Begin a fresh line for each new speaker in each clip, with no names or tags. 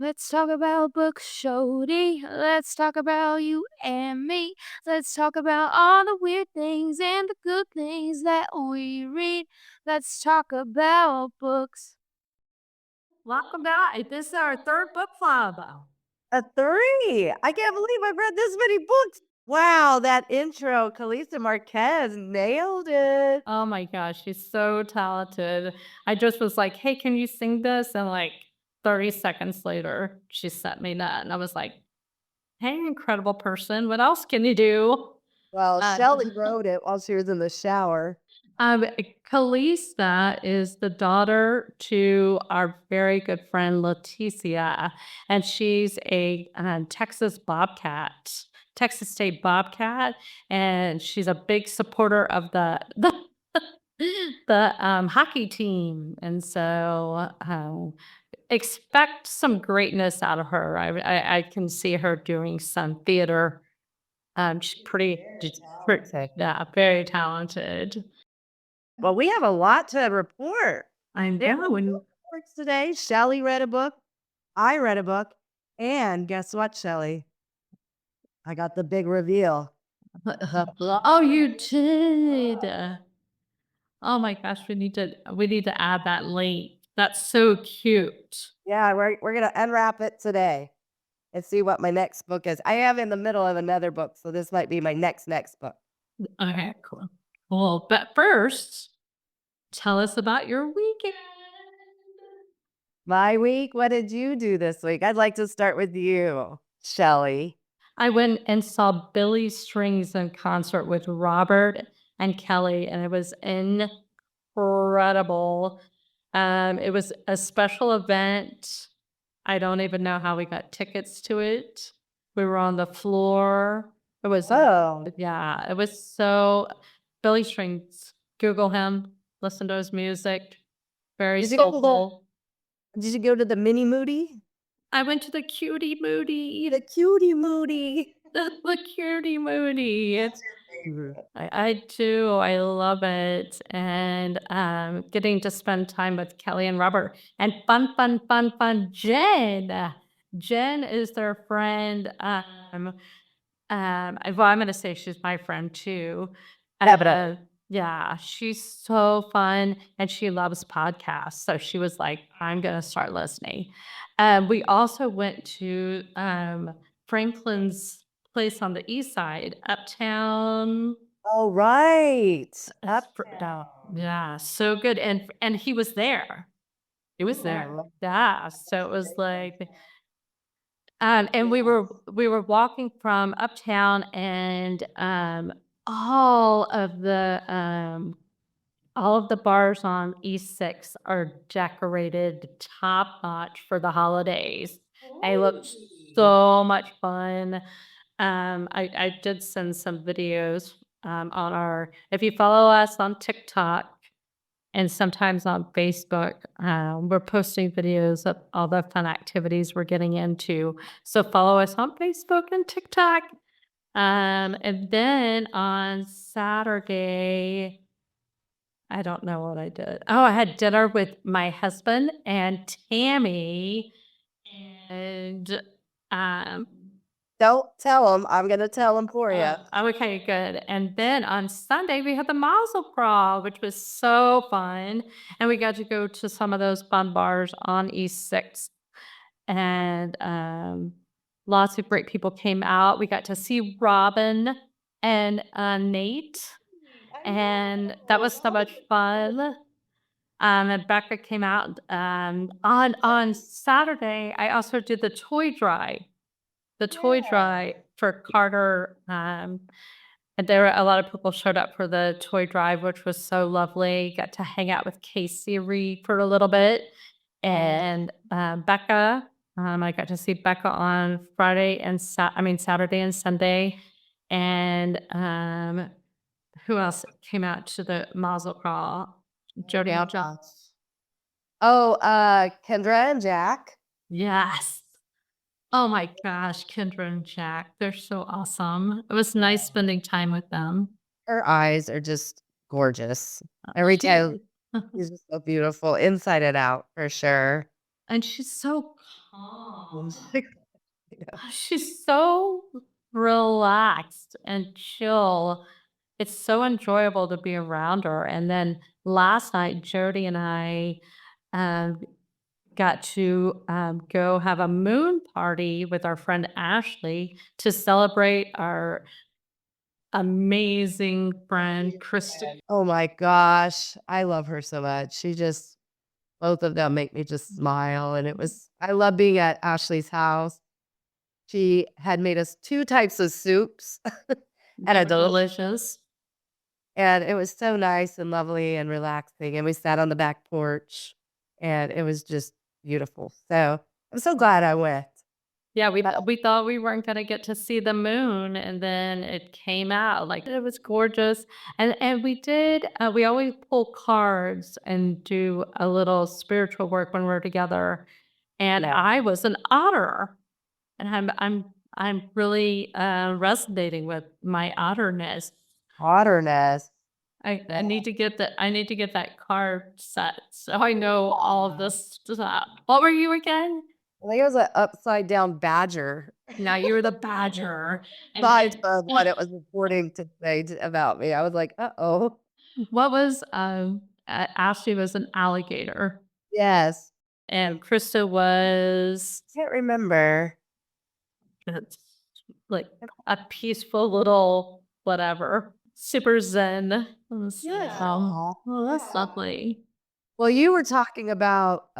Let's talk about books, Jody. Let's talk about you and me. Let's talk about all the weird things and the good things that we read. Let's talk about books.
Welcome back. This is our third book club.
A 3. I can't believe I've read this many books. Wow, that intro, Calista Marquez nailed it.
Oh my gosh, she's so talented. I just was like, hey, can you sing this? And like 30 seconds later, she sent me that. And I was like, hey, incredible person. What else can you do?
Well,
Uh,
Shelly wrote it while she was in the shower.
Calista is the daughter to our very good friend Leticia, and she's a Texas Bobcat, Texas State Bobcat, and she's a big supporter of the hockey team, and so expect some greatness out of her. I can see her doing some theater. She's yeah, very talented.
Well, we have a lot to report.
I
There
know.
were books today. Shelly read a book. I read a book. And guess what, Shelly? I got the big reveal.
Oh, you did. Oh my gosh, we need to add that link. That's so cute.
Yeah, we're gonna unwrap it today and see what my next book is. I am in the middle of another book, so this might be my next book.
Okay, cool. Cool. But first, tell us about your weekend.
My week, what did you do this week? I'd like to start with you, Shelly.
I went and saw Billy Strings in concert with Robert and Kelly, and it was incredible. It was a special event. I don't even know how we got tickets to it. We were on the floor. It was, yeah, it was so. Billy Strings, Google him, listen to his music. Very
Did you go to
soulful.
Did you go to the Mini Moody?
I went to the Cutie Moody.
The Cutie Moody.
The Cutie Moody. I do. I love it. And getting to spend time with Kelly and Robert. And fun. Jen. Jen is their friend. Well, I'm going to say she's my friend too. Yeah, she's so fun and she loves podcasts. So she was like, I'm going to start listening. We also went to Franklin's place on the east side, Uptown.
Oh, right.
Down. Yeah, so good. And he was there. He was there. Yeah. So it was like and we were walking from Uptown and all of the bars on East 6 are decorated top notch for the holidays. They look so much fun. I did send some videos on our, if you follow us on TikTok and sometimes on Facebook, we're posting videos of all the fun activities we're getting into. So follow us on Facebook and TikTok. And then on Saturday, I don't know what I did. Oh, I had dinner with my husband and Tammy. And
Don't tell them. I'm going to tell them for you.
okay, good. And then on Sunday, we had the Mazel Crawl, which was so fun. And we got to go to some of those fun bars on East 6th. And lots of great people came out. We got to see Robin and Nate. And that was so much fun. And Becca came out on Saturday. I also did the toy drive. The toy drive for Carter. And there were a lot of people showed up for the toy drive, which was so lovely. Got to hang out with Casey Reed for a little bit. And Becca, I got to see Becca on Saturday and Sunday. And who else came out to the Mazel Crawl? Jody Alchemist.
Oh, Kendra and Jack.
Yes. Oh my gosh, Kendra and Jack. They're so awesome. It was nice spending time with them.
Her eyes are just gorgeous. Every time she's just so beautiful, inside and out, for sure.
and she's so calm.
Yeah.
She's so relaxed and chill. It's so enjoyable to be around her. And then last night, Jody and I um, got to go have a moon party with our friend Ashley to celebrate our amazing friend Krista.
Oh my gosh. I love her so much. Both of them make me just smile. And I love being at Ashley's house. She had made us 2 types of soups and
They
a
were
deli
delicious.
and it was so nice and lovely and relaxing, and we sat on the back porch, and it was just beautiful. So, I'm so glad I went.
Yeah, we thought we weren't gonna get to see the moon, and then it came out, like, it was gorgeous, and we did, we always pull cards and do a little spiritual work when we're together, and
Yeah.
I was an otter, and I'm really, resonating with my otterness.
Otterness.
I need to get that card set so I know all of this stuff. What were you again?
I think it was an upside down badger.
Now you were the badger.
Besides of what it was reporting to say about me. I was like, "Uh-oh."
What was, Ashley was an alligator,
Yes.
and Krista was
Can't remember.
it's like a peaceful little whatever, super zen.
Yes.
Oh, that's lovely.
Well, you were talking about,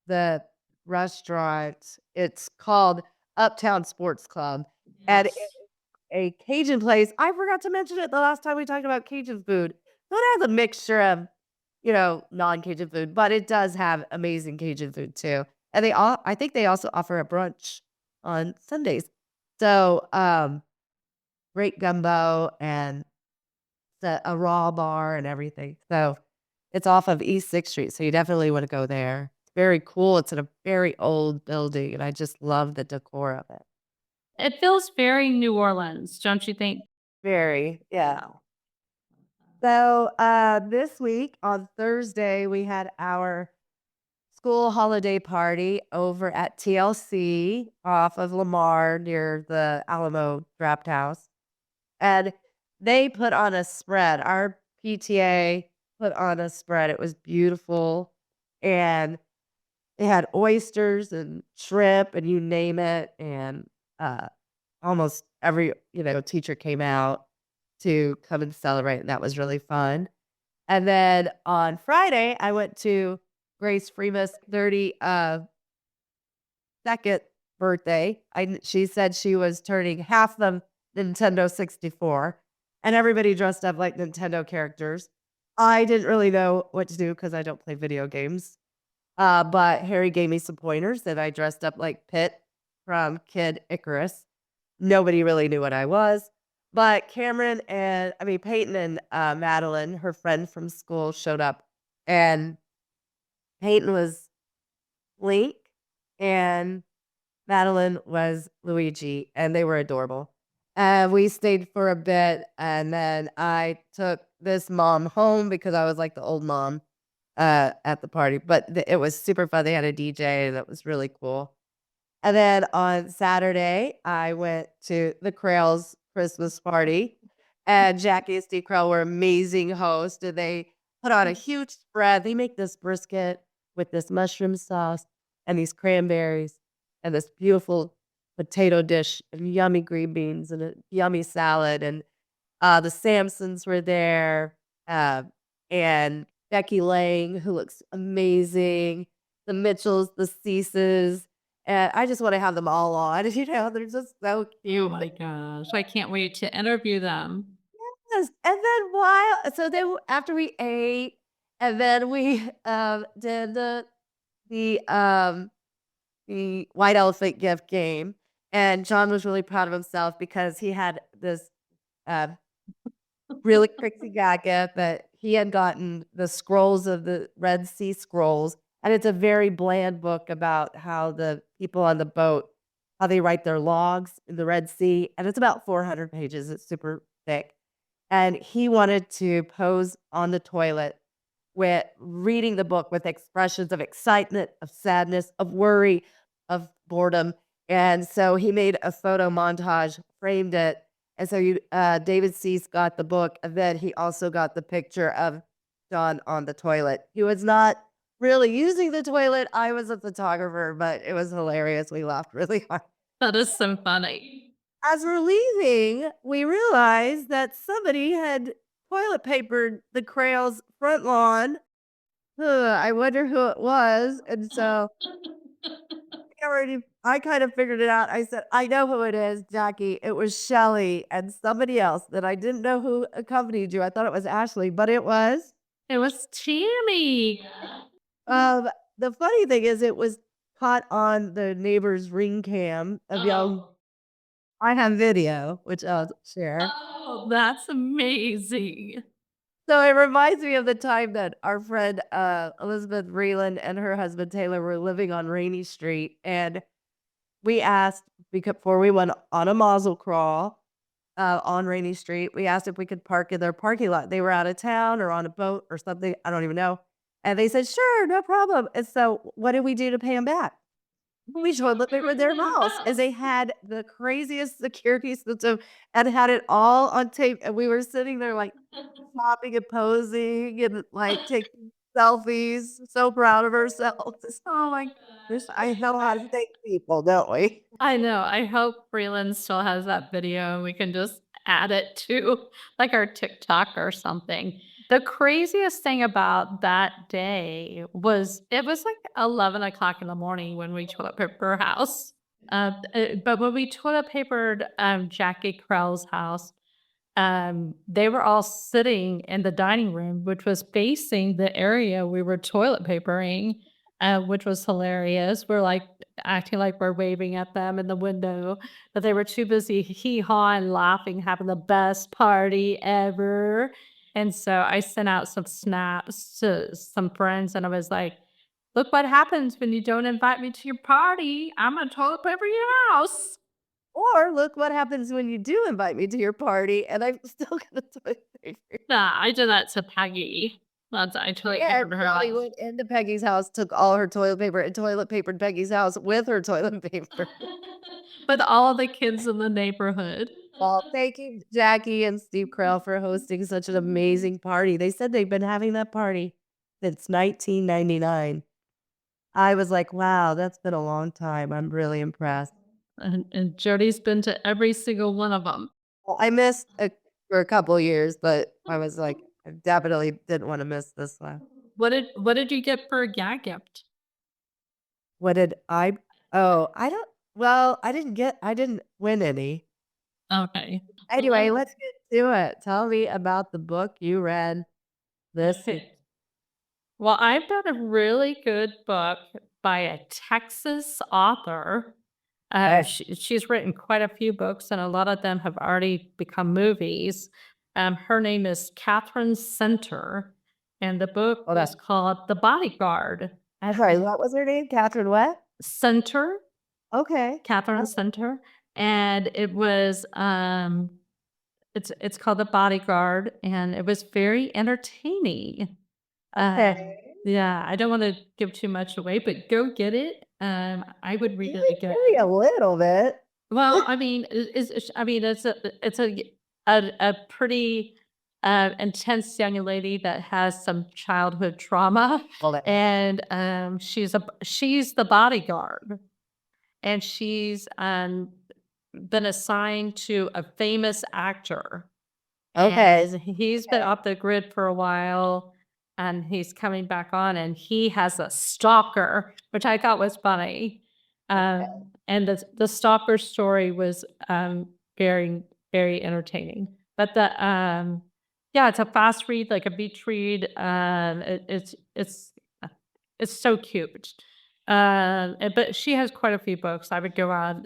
the restaurant. It's called Uptown Sports Club, and it's
Yes.
a Cajun place. I forgot to mention it the last time we talked about Cajun food. So it has a mixture of, non-Cajun food, but it does have amazing Cajun food too. And I think they also offer a brunch on Sundays. So, great gumbo and a raw bar and everything. So it's off of East 6th Street, so you definitely wanna go there. It's very cool. It's in a very old building, and I just love the decor of it.
It feels very New Orleans, don't you think?
Very, yeah. So, this week on Thursday, we had our school holiday party over at TLC off of Lamar near the Alamo Draft House. And they put on a spread. Our PTA put on a spread. It was beautiful. And they had oysters and shrimp and you name it. And uh, almost every, teacher came out to come and celebrate. And that was really fun. And then on Friday, I went to Grace Fremuth's 32nd birthday. She said she was turning half the Nintendo 64, and everybody dressed up like Nintendo characters. I didn't really know what to do because I don't play video games. But Harry gave me some pointers, and I dressed up like Pitt from Kid Icarus. Nobody really knew what I was, but Peyton and Madeline, her friend from school, showed up, and Peyton was Link, and Madeline was Luigi, and they were adorable. And we stayed for a bit, and then I took this mom home because I was like the old mom at the party. But it was super fun. They had a DJ, and it was really cool. And then on Saturday, I went to the Kraal's Christmas party, and Jackie and Steve Kraal were amazing hosts, and they put on a huge spread. They make this brisket with this mushroom sauce and these cranberries and this beautiful potato dish and yummy green beans and a yummy salad. And the Samsons were there, and Becky Lang, who looks amazing, the Mitchells, the Ceases, and I just wanna have them all on, they're just so
Oh
cute.
my gosh, I can't wait to interview them.
Yes, and then while so then after we ate, and then we, did the, um, the white elephant gift game, and John was really proud of himself because he had this, uh really crazy gaga that he had gotten the scrolls of the Red Sea Scrolls, and it's a very bland book about how the people on the boat, how they write their logs in the Red Sea, and it's about 400 pages. It's super thick. And he wanted to pose on the toilet with reading the book with expressions of excitement, of sadness, of worry, of boredom. And so he made a photo montage, framed it. And so David Cease got the book, and then he also got the picture of John on the toilet. He was not really using the toilet. I was a photographer, but it was hilarious. We laughed really hard.
That is so funny.
As we're leaving, we realized that somebody had toilet papered the Kraal's front lawn. I wonder who it was. And so I kind of figured it out. I said, I know who it is, Jackie. It was Shelly and somebody else that I didn't know who accompanied you. I thought it was Ashley, but it was.
It was Tammy.
The funny thing is, it was caught on the neighbor's ring cam of young. I have video, which I'll share.
Oh, that's amazing.
So it reminds me of the time that our friend Elizabeth Vreeland and her husband Taylor were living on Rainy Street, and we asked before we went on a Mazel Crawl on Rainy Street. We asked if we could park in their parking lot. They were out of town or on a boat or something. I don't even know. And they said, "Sure, no problem." And so, what did we do to pay them back? We showed them with their house, as they had the craziest security system and had it all on tape. And we were sitting there like popping and posing and like taking selfies, so proud of ourselves. Oh my goodness, I know how to thank people, don't we?
I know. I hope Freeland still has that video and we can just add it to like our TikTok or something. The craziest thing about that day was it was like 11 o'clock in the morning when we toilet papered her house. But when we toilet papered Jackie Krell's house, they were all sitting in the dining room, which was facing the area we were toilet papering, which was hilarious. We're like acting like we're waving at them in the window, but they were too busy hee-hawing, laughing, having the best party ever. And so I sent out some snaps to some friends, and I was like, "Look what happens when you don't invite me to your party. I'm gonna toilet paper your house."
Or look what happens when you do invite me to your party and I'm still gonna toilet paper.
Nah, I did that to Peggy. I toilet
Yeah,
papered her
Polly
house.
went into Peggy's house, took all her toilet paper, and toilet papered Peggy's house with her toilet paper.
With all the kids in the neighborhood.
Well, thank you, Jackie and Steve Kraal, for hosting such an amazing party. They said they've been having that party since 1999. I was like, wow, that's been a long time. I'm really impressed.
And Jody's been to every single one of them.
Well, I missed for a couple years, but I was like, I definitely didn't want to miss this one.
What did you get for a gag gift?
What did I? Oh, I don't. Well, I didn't win any.
Okay.
Anyway, let's get to it. Tell me about the book you read this week.
Okay. Well, I've got a really good book by a Texas author. She's written quite a few books, and a lot of them have already become movies. Her name is Katherine Center, and the book
Oh,
is called The Bodyguard.
I'm sorry, what was her name? Catherine what?
Center,
Okay.
Katherine Center, and it was it's called The Bodyguard, and it was very entertaining.
Okay.
Yeah, I don't want to give too much away, but go get it. I would read it again.
Maybe a little bit.
Well, I mean, it's a pretty intense young lady that has some childhood trauma,
Well,
and she's the bodyguard, and she's been assigned to a famous actor.
okay.
And he's been off the grid for a while, and he's coming back on, and he has a stalker, which I thought was funny. And the stalker story was very, very entertaining. But yeah, it's a fast read, like a beach read. It's so cute. But she has quite a few books. I would go out.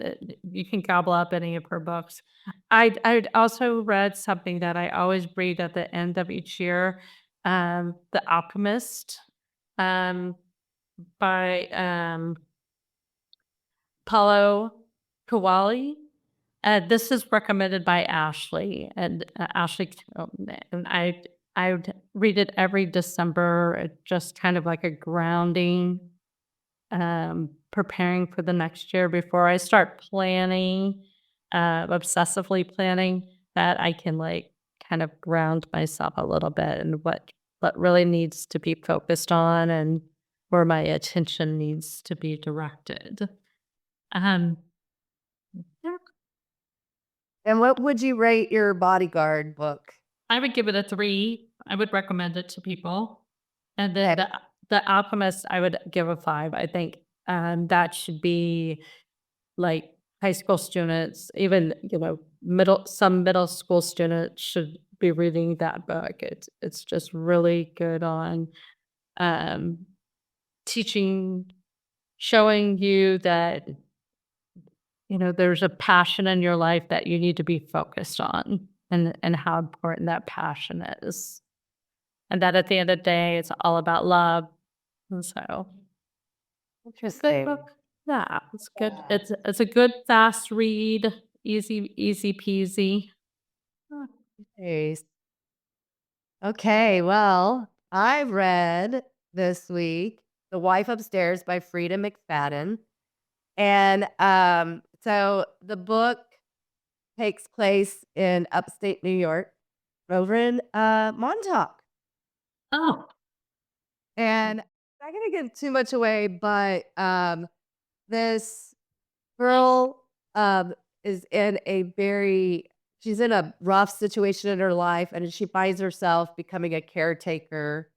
You can gobble up any of her books. I'd also read something that I always read at the end of each year, The Alchemist, by Paulo Coelho. This is recommended by Ashley, and Ashley, and I I would read it every December, just kind of like a grounding, preparing for the next year before I start planning, obsessively planning, that I can like kind of ground myself a little bit and what really needs to be focused on and where my attention needs to be directed. Um, yeah,
And what would you rate your Bodyguard book?
I would give it a 3. I would recommend it to people. And then
Okay.
the Alchemist, I would give a 5. I think that should be like high school students, even some middle school students should be reading that book. It's just really good on um, teaching, showing you that there's a passion in your life that you need to be focused on, and how important that passion is. And that at the end of the day, it's all about love. And so, good
Interesting.
book. Yeah, it's good. It's a good fast read, easy peasy.
Nice. Okay, well, I read this week The Wife Upstairs by Freida McFadden. And so the book takes place in upstate New York over in Montauk.
Oh,
And I'm not going to give too much away, but this girl is in she's in a rough situation in her life, and she finds herself becoming a caretaker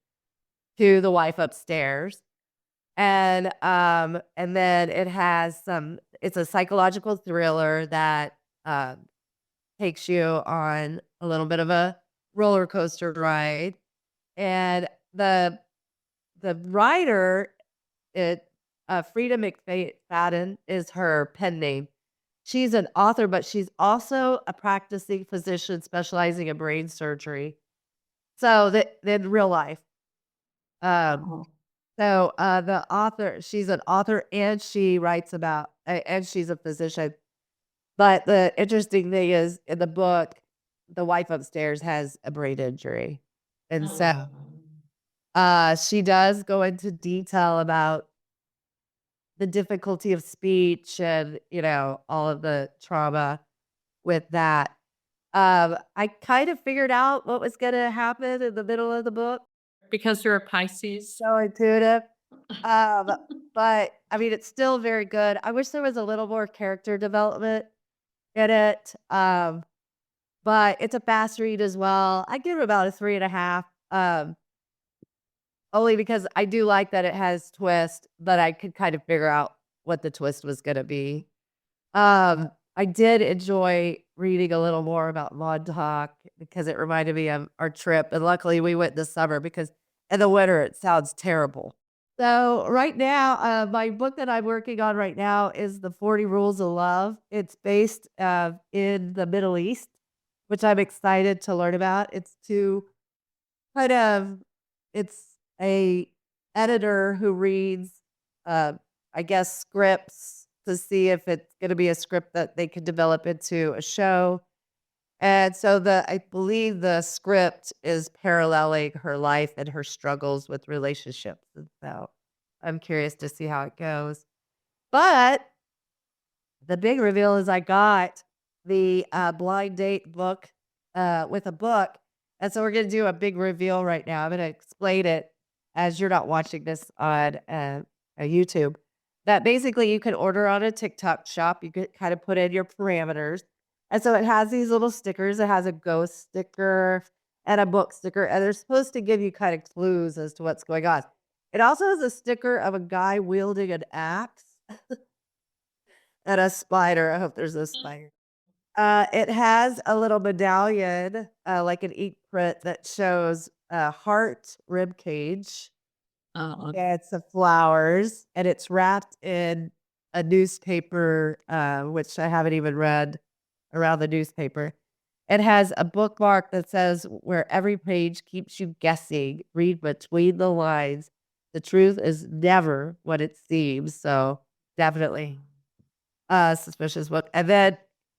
to the wife upstairs. And then it's a psychological thriller that takes you on a little bit of a roller coaster ride. And the writer, Freida McFadden is her pen name. She's an author, but she's also a practicing physician specializing in brain surgery. So that in real life. Um, the author, she's an author and she writes about, and she's a physician. But the interesting thing is, in the book, the wife upstairs has a brain injury. And so she does go into detail about the difficulty of speech and, all of the trauma with that. I kind of figured out what was going to happen in the middle of the book.
because you're a Pisces.
So intuitive. But I mean, it's still very good. I wish there was a little more character development in it. But it's a fast read as well. I give it about a 3.5. Only because I do like that it has twist, but I could kind of figure out what the twist was going to be. I did enjoy reading a little more about Montauk because it reminded me of our trip. And luckily we went this summer because in the winter it sounds terrible. So right now, my book that I'm working on right now is The 40 Rules of Love. It's based in the Middle East, which I'm excited to learn about. It's a editor who reads, I guess, scripts to see if it's going to be a script that they could develop into a show. And so I believe the script is paralleling her life and her struggles with relationships. And so I'm curious to see how it goes. But the big reveal is I got the blind date book with a book. And so we're going to do a big reveal right now. I'm going to explain it as you're not watching this on a YouTube. That basically you can order on a TikTok shop. You can kind of put in your parameters. And so it has these little stickers. It has a ghost sticker and a book sticker. And they're supposed to give you kind of clues as to what's going on. It also has a sticker of a guy wielding an axe and a spider. I hope there's a spider. It has a little medallion, like an ink print that shows a heart rib cage. It's the flowers, and it's wrapped in a newspaper, which I haven't even read around the newspaper. It has a bookmark that says, "Where every page keeps you guessing, read between the lines. The truth is never what it seems." So definitely suspicious book. And then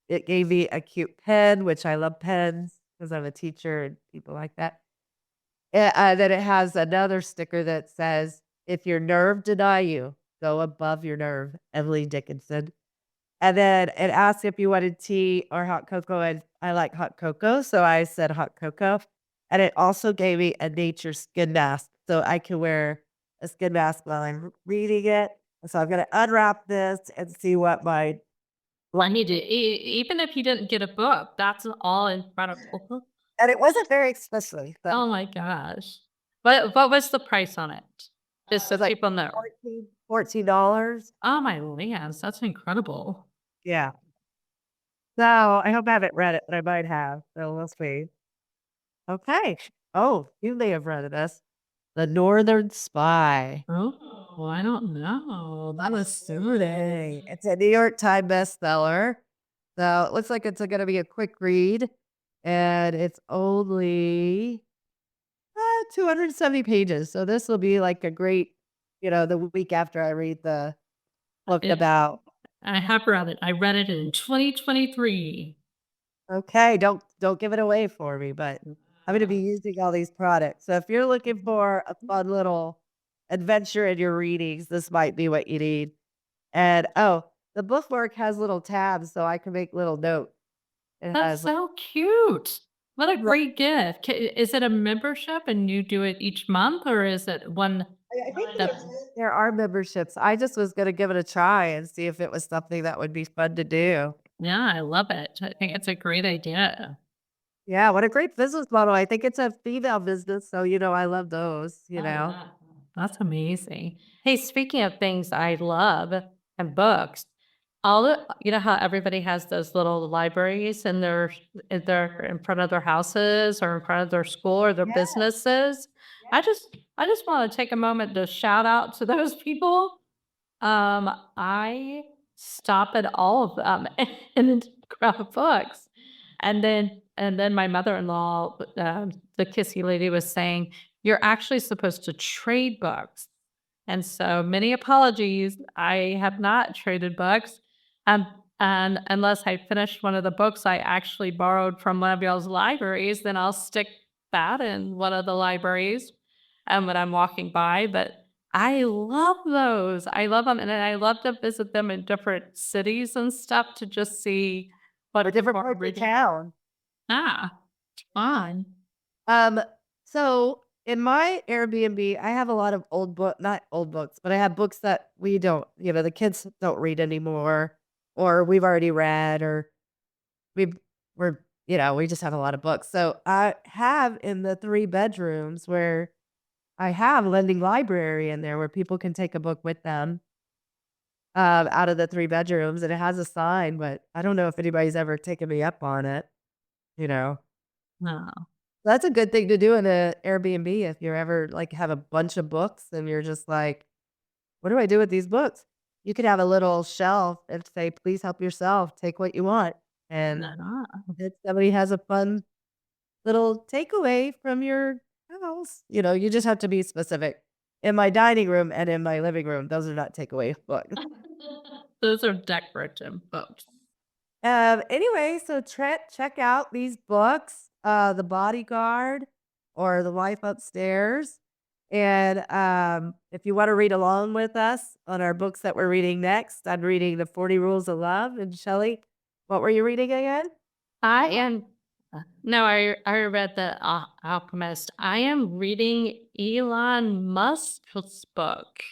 it gave me a cute pen, which I love pens because I'm a teacher and people like that. Then it has another sticker that says, "If your nerve deny you, go above your nerve." Emily Dickinson. And then it asked if you wanted tea or hot cocoa, and I like hot cocoa, so I said hot cocoa. And it also gave me a nature skin mask, so I can wear a skin mask while I'm reading it. So I'm gonna unwrap this and see what my
Well, I need to even if you didn't get a book, that's all incredible.
and it wasn't very expensive, so
Oh my gosh. What was the price on it? Just
it
so
was like
people know.
$14.
Oh my lands, that's incredible.
Yeah. So I hope I haven't read it, but I might have. So we'll see. Okay. Oh, you may have read this. The Northern Spy.
Oh, I don't know. That was so
Yay. It's a New York Times bestseller. So it looks like it's going to be a quick read. And it's only 270 pages. So this will be like a great, the week after I read the book
Yeah,
about.
I have read it. I read it in 2023.
Okay, don't give it away for me, but I'm gonna be using all these products. So if you're looking for a fun little adventure in your readings, this might be what you need. And oh, the bookmark has little tabs so I can make little notes. It
That's
has
so cute. What a
Right.
great gift. Is it a membership and you do it each month or is it one
I think
that
there are memberships. I just was gonna give it a try and see if it was something that would be fun to do.
yeah, I love it. I think it's a great idea.
Yeah, what a great business model. I think it's a female business, so I love those.
Oh, wow. That's amazing. Hey, speaking of things I love and books, all the you know how everybody has those little libraries in front of their houses or in front of their school or their
Yeah.
businesses. I just want to take a moment to shout out to those people. I stop at all of them and grab books. And then my mother-in-law, the kissy lady was saying, "You're actually supposed to trade books." And so many apologies. I have not traded books. Um, and unless I finished one of the books I actually borrowed from one of y'all's libraries, then I'll stick that in one of the libraries when I'm walking by. But I love those. I love them. And then I love to visit them in different cities and stuff to just see what
Or different
people are
parts of
reading.
town.
Ah, it's fun.
Um, so in my Airbnb, I have a lot of not old books, but I have books that we don't, the kids don't read anymore, or we've already read, or we've, we just have a lot of books. So I have in the 3 bedrooms where I have lending library in there where people can take a book with them, out of the 3 bedrooms, and it has a sign, but I don't know if anybody's ever taken me up on it, you know.
No.
That's a good thing to do in a Airbnb if you're ever, like, have a bunch of books and you're just like, "What do I do with these books?" You could have a little shelf and say, "Please help yourself, take what you want." And
No.
if somebody has a fun little takeaway from your house, you just have to be specific. In my dining room and in my living room, those are not takeaway books.
Those are decorative books.
Anyway, so check out these books, The Bodyguard or The Life Upstairs. And if you want to read along with us on our books that we're reading next, I'm reading The 40 Rules of Love. And Shelly, what were you reading again?
I am no, I read the Alchemist. I am reading Elon Musk's book.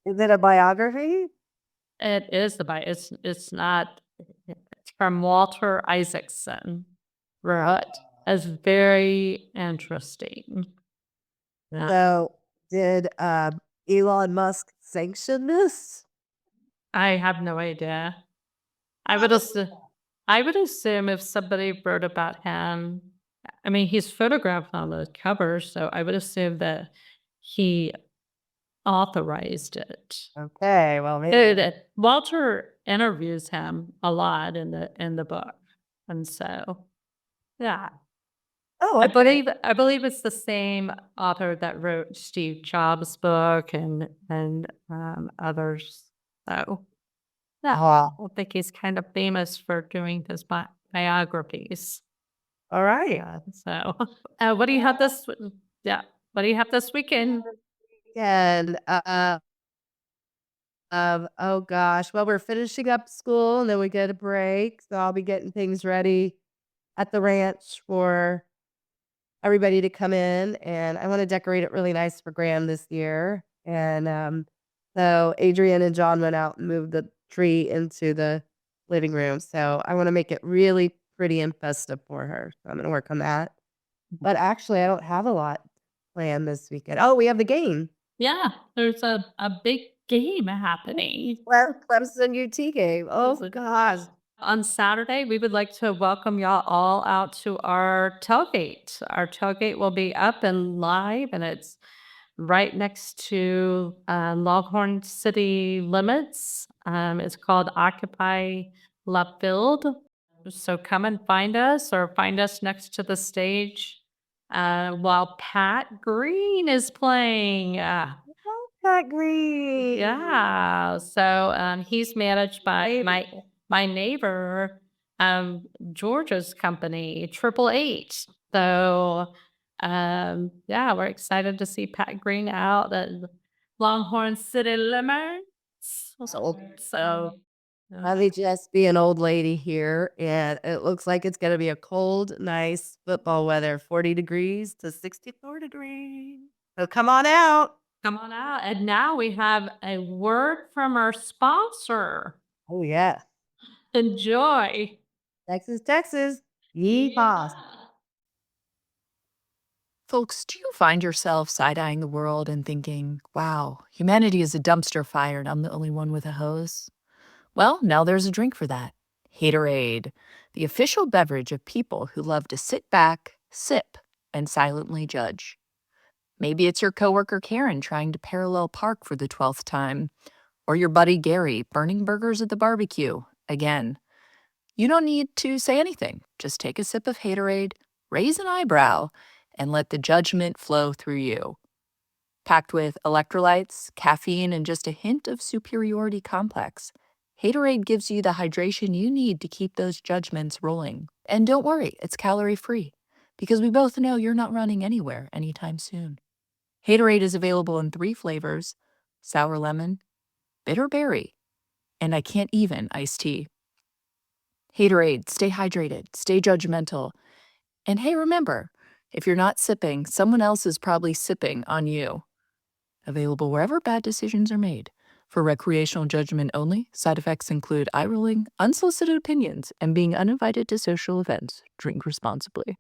Is it a biography?
It is the Bible. It's not. It's from Walter Isaacson. Right. It's very interesting. Yeah.
So, did Elon Musk sanction this?
I have no idea. I would assume. I would assume if somebody wrote about him, I mean, he's photographed on the cover, so I would assume that he authorized it.
Okay, well, maybe.
Walter interviews him a lot in the book, and so yeah,
Oh,
I
okay.
believe it's the same author that wrote Steve Jobs' book and others. So yeah,
Wow.
I think he's kind of famous for doing his biographies.
All right.
So what do you have this? Yeah. What do you have this weekend?
And oh gosh, well, we're finishing up school and then we get a break. So I'll be getting things ready at the ranch for everybody to come in. And I want to decorate it really nice for Graham this year. And so Adrian and John went out and moved the tree into the living room. So I want to make it really pretty and festive for her. So I'm going to work on that. But actually, I don't have a lot planned this weekend. Oh, we have the game.
Yeah, there's a big game happening.
Well, Clemson UT game. Oh, gosh.
On Saturday, we would like to welcome y'all all out to our tailgate. Our tailgate will be up and live, and it's right next to Longhorn City Limits. It's called Occupy Left Field. So come and find us or find us next to the stage while Pat Green is playing.
Pat Green.
Yeah. So he's managed by my neighbor, Georgia's company, 888. So yeah, we're excited to see Pat Green out at Longhorn City Limits. So
Let me just be an old lady here, and it looks like it's going to be a cold, nice football weather, 40 degrees to 64 degrees. So come on out.
come on out. And now we have a word from our sponsor.
Oh, yeah.
Enjoy.
Texas, Texas. Yeehaw.
Folks, do you find yourself side-eyeing the world and thinking, wow, humanity is a dumpster fire and I'm the only one with a hose? Well, now there's a drink for that. Haterade, the official beverage of people who love to sit back, sip, and silently judge. Maybe it's your coworker Karen trying to parallel park for the 12th time, or your buddy Gary burning burgers at the barbecue again. You don't need to say anything. Just take a sip of Haterade, raise an eyebrow, and let the judgment flow through you. Packed with electrolytes, caffeine, and just a hint of superiority complex, Haterade gives you the hydration you need to keep those judgments rolling. And don't worry, it's calorie-free, because we both know you're not running anywhere anytime soon. Haterade is available in 3 flavors: sour lemon, bitter berry, and I can't even iced tea. Haterade, stay hydrated, stay judgmental. And hey, remember, if you're not sipping, someone else is probably sipping on you. Available wherever bad decisions are made. For recreational judgment only, side effects include eye rolling, unsolicited opinions, and being uninvited to social events. Drink responsibly.